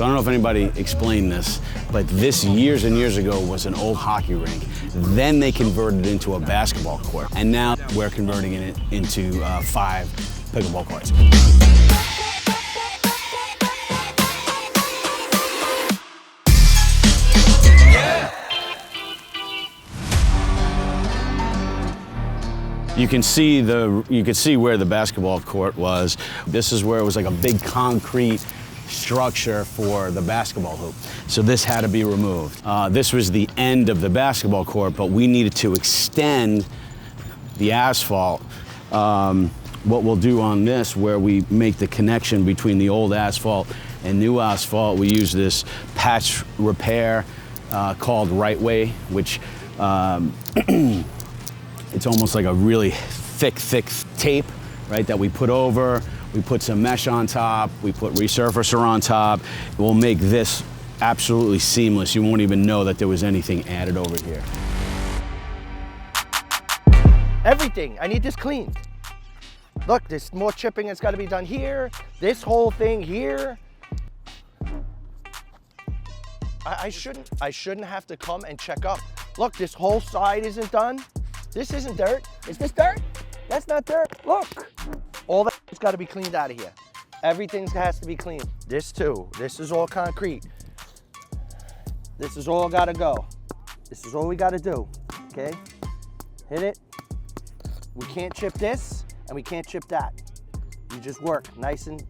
So I don't know if anybody explained this, but this years and years ago was an old hockey rink. Then they converted it into a basketball court. And now we're converting it into 5 pickleball courts. You can see where the basketball court was. This is where it was like a big concrete structure for the basketball hoop. So this had to be removed. This was the end of the basketball court, but we needed to extend the asphalt. What we'll do on this, where we make the connection between the old asphalt and new asphalt, we use this patch repair called Right Way, which it's almost like a really thick tape, right, that we put over. We put some mesh on top. We put resurfacer on top. We'll make this absolutely seamless. You won't even know that there was anything added over here. Everything. I need this cleaned. Look, there's more chipping that's got to be done here. This whole thing here. I shouldn't have to come and check up. Look, this whole side isn't done. This isn't dirt. Is this dirt? That's not dirt. Look. All that's got to be cleaned out of here. Everything has to be cleaned. This too. This is all concrete. This is all got to go. This is all we got to do. Okay? Hit it. We can't chip this and we can't chip that. You just work nice and,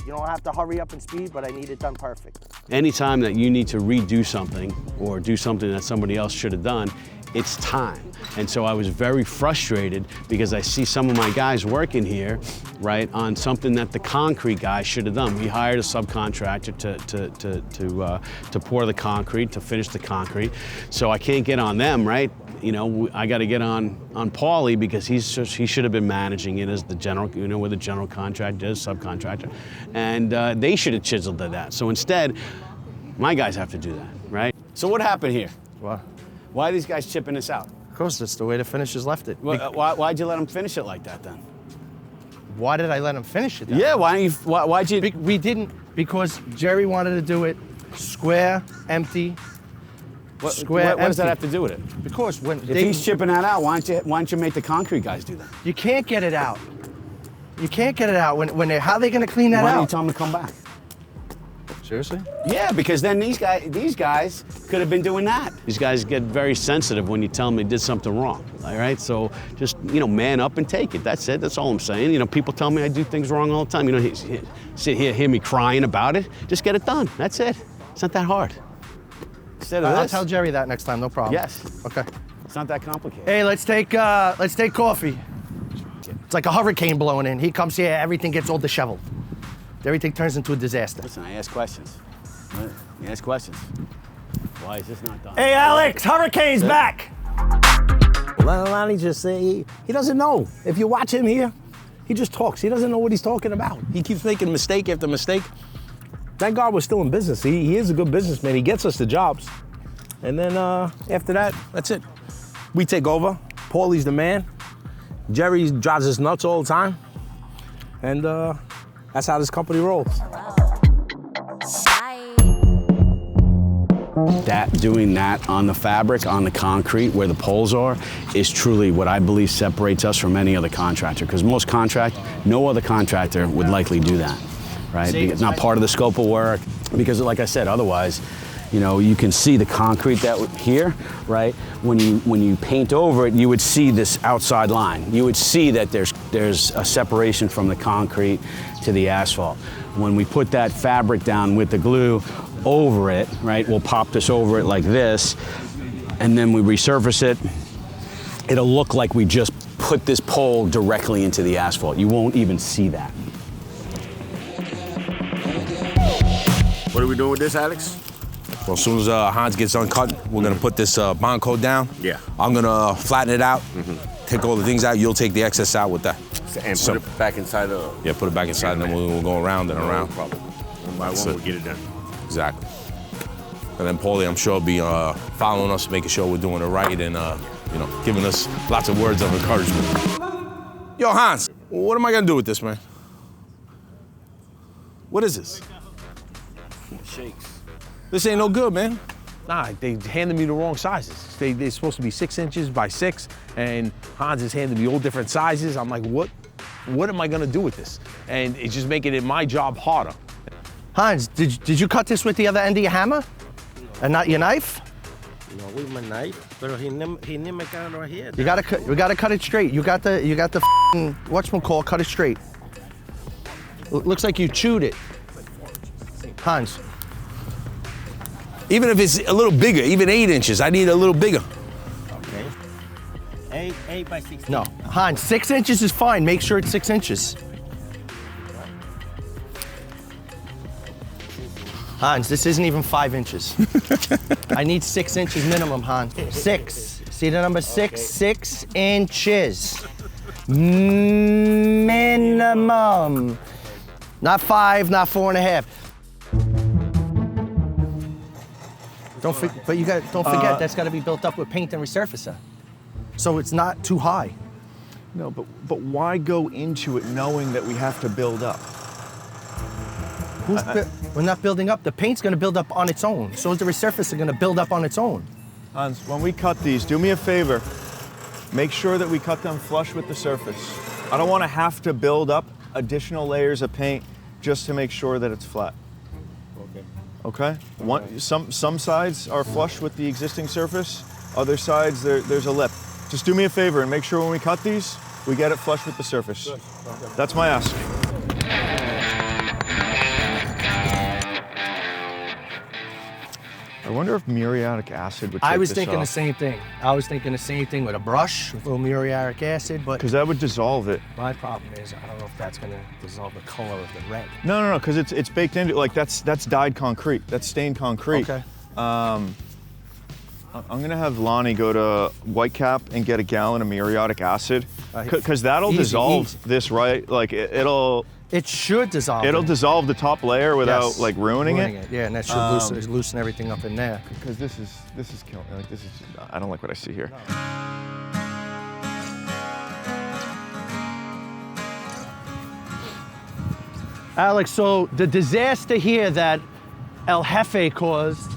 you don't have to hurry up and speed, but I need it done perfect. Anytime that you need to redo something or do something that somebody else should have done, it's time. And so I was very frustrated because I see some of my guys working here, right, on something that the concrete guy should have done. We hired a subcontractor to pour the concrete, to finish the concrete. So I can't get on them, right? You know, I got to get on Paulie because he should have been managing it as the general, you know, where the general contractor is, subcontractor. And they should have chiseled at that. So instead, my guys have to do that, right? So what happened here? What? Why are these guys chipping this out? Of course, that's the way the finishers left it. Why'd you let them finish it like that then? Why did I let them finish it then? Yeah, why'd you? We didn't, because Jerry wanted to do it square, empty. What does that have to do with it? Because when if he's chipping that out, why don't you make the concrete guys do that? You can't get it out. You can't get it out how are they going to clean that out? Why don't you tell them to come back? Seriously? Yeah, because then these guys could have been doing that. These guys get very sensitive when you tell them they did something wrong, all right? So just, you know, man up and take it. That's it, that's all I'm saying. You know, people tell me I do things wrong all the time. You know, sit here, hear me crying about it. Just get it done, that's it. It's not that hard. Instead of I'll this. tell Jerry that next time, no problem. Yes. Okay. It's not that complicated. Hey, let's take coffee. It's like a hurricane blowing in. He comes here, everything gets all disheveled. Everything turns into a disaster. Listen, I ask questions. Right? You ask questions. Why is this not done? Hey, Alex, hurricane's back. Well, Lonnie just say he doesn't know. If you watch him here, he just talks. He doesn't know what he's talking about. He keeps making mistake after mistake. Thank God we're still in business. He is a good businessman. He gets us the jobs. And then after that, that's it. We take over. Paulie's the man. Jerry drives us nuts all the time. And that's how this company rolls. Doing that on the fabric, on the concrete, where the poles are, is truly what I believe separates us from any other contractor. Because no other contractor would likely do that, right? It's not part of the scope of work. Because like I said, otherwise, you know, you can see the concrete here, right? When you paint over it, you would see this outside line. You would see that there's a separation from the concrete to the asphalt. When we put that fabric down with the glue over it, right, we'll pop this over it like this, and then we resurface it. It'll look like we just put this pole directly into the asphalt. You won't even see that. What are we doing with this, Alex? Well, as soon as Hans gets uncut, we're gonna put this bond coat down. Yeah. I'm gonna flatten it out, take all the things out. You'll take the excess out with that. And put it back inside the... Yeah, put it back inside, and then we'll go around and around. No problem. One by one, we'll get it done. Exactly. And then Paulie, I'm sure, will be following us, making sure we're doing it right, and you know, giving us lots of words of encouragement. Yo, Hans, what am I gonna do with this, man? What is this? Shakes. This ain't no good, man. Nah, they handed me the wrong sizes. They're supposed to be 6 inches by 6, and Hans is handing me all different sizes. I'm like, what am I gonna do with this? And it's just making it my job harder. Hans, did you cut this with the other end of your hammer? And not your knife? No, with my knife, but he never got it right here. You gotta cut it straight. You got the whatchamacallit, cut it straight. Looks like you chewed it. Hans. Even if it's a little bigger, even 8 inches, I need a little bigger. Okay. 8 by 16. No, Hans, 6 inches is fine. Make sure it's 6 inches. Hans, this isn't even 5 inches. I need 6 inches minimum, Hans. 6. See the number 6? Okay. 6 inches. Minimum. Not 5, not 4.5. Don't forget that's got to be built up with paint and resurfacer, so it's not too high. No, but why go into it knowing that we have to build up? We're not building up. The paint's going to build up on its own. So is the resurfacer going to build up on its own. Hans, when we cut these, do me a favor. Make sure that we cut them flush with the surface. I don't want to have to build up additional layers of paint just to make sure that it's flat. Okay? Some sides are flush with the existing surface. Other sides, there's a lip. Just do me a favor and make sure when we cut these, we get it flush with the surface. That's my ask. I wonder if muriatic acid would take I was this thinking off. the same thing. I was thinking the same thing with a brush, with a little muriatic acid, but Because that would dissolve it. my problem is I don't know if that's going to dissolve the color of the red. No, because it's baked into, like that's dyed concrete. That's stained concrete. Okay. I'm gonna have Lonnie go to Whitecap and get a gallon of muriatic acid, because that'll Easy, dissolve easy. this, right? Like it'll It should dissolve. it'll dissolve the top layer without Yes. like ruining it. Yeah, and that should loosen everything up in there. Because this is killing. Like this is, I don't like what I see here. Alex, so the disaster here that El Jefe caused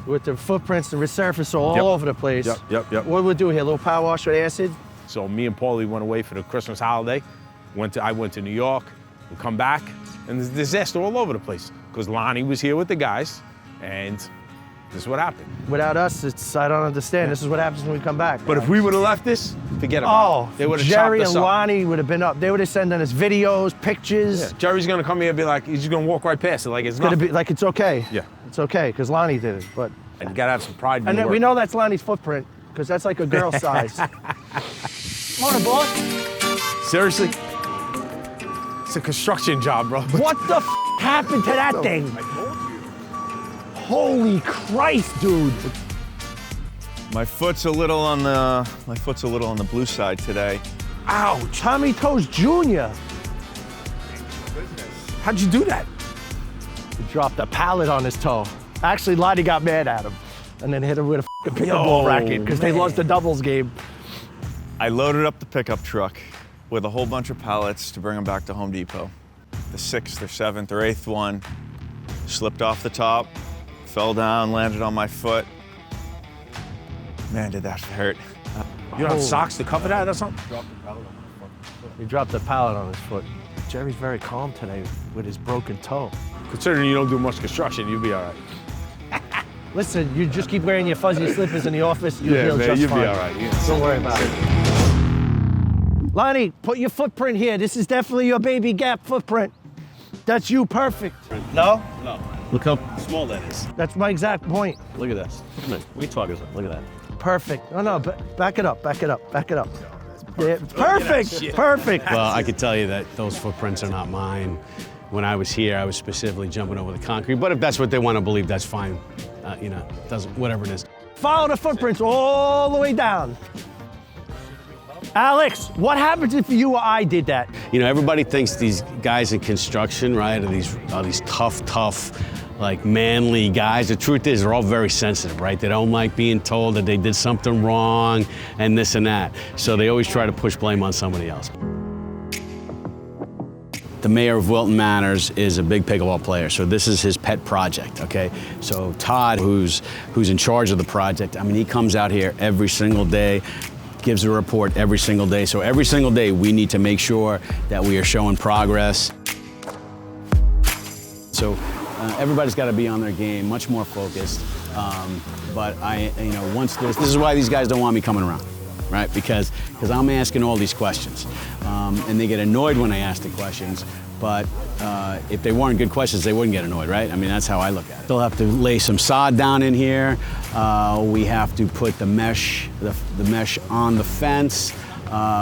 with the footprints, the resurface all over the place. Yep. What do we do here? A little power wash with acid? So me and Paulie went away for the Christmas holiday. I went to New York, we come back, and there's disaster all over the place. Because Lonnie was here with the guys, and this is what happened. Without us, I don't understand. This is what happens when we come back. But if we would have left this, forget about it. They would have Jerry chopped us and up. Lonnie would have been up. They would have sent us videos, pictures. Yeah, Jerry's gonna come here and be like, he's just gonna walk right past it like it's It's gonna nothing. be like it's okay. Yeah. It's okay because Lonnie did it. But And you gotta have some pride in and your then work. we know that's Lonnie's footprint because that's like a girl size. Morning, boss. Seriously? It's a construction job, bro. What the happened to that thing? Holy Christ, dude! My foot's a little on the blue side today. Ouch! Tommy Toes Jr. How'd you do that? He dropped a pallet on his toe. Actually, Lonnie got mad at him and then hit him with a pickleball racket because they lost the doubles game. I loaded up the pickup truck with a whole bunch of pallets to bring them back to Home Depot. The 6th or 7th or 8th one slipped off the top, fell down, landed on my foot. Man, did that hurt. You don't have socks to cover that or something? He dropped the pallet on his foot. Jerry's very calm today with his broken toe. Considering you don't do much construction, you'll be all right. Listen, you just keep wearing your fuzzy slippers in the office, you'll heal man, just you'll fine. be all right. Don't worry about it. Lonnie, put your footprint here. This is definitely your baby Gap footprint. That's you, perfect. No? No. Look how small that is. That's my exact point. Look at this. Come on. We talk about. Look at that. Perfect. No, back it up, back it up, back it up. Yeah, perfect, perfect. Well, I could tell you that those footprints are not mine. When I was here, I was specifically jumping over the concrete. But if that's what they want to believe, that's fine. Whatever it is. Follow the footprints all the way down. Alex, what happens if you or I did that? You know, everybody thinks these guys in construction, right, are these tough, like manly guys. The truth is, they're all very sensitive, right? They don't like being told that they did something wrong and this and that. So they always try to push blame on somebody else. the mayor of Wilton Manors is a big pickleball player, so this is his pet project, okay? So Todd, who's in charge of the project, I mean, he comes out here every single day, gives a report every single day. So every single day we need to make sure that we are showing progress. So everybody's got to be on their game, much more focused. But once this is why these guys don't want me coming around, right? Because I'm asking all these questions, and they get annoyed when I ask the questions. But if they weren't good questions, they wouldn't get annoyed, right? I mean, that's how I look at it. They'll have to lay some sod down in here. We have to put the mesh on the fence.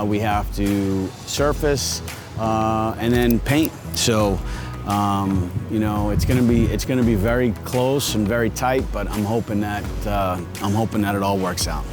We have to surface and then paint. So. It's gonna be very close and very tight, but I'm hoping that it all works out.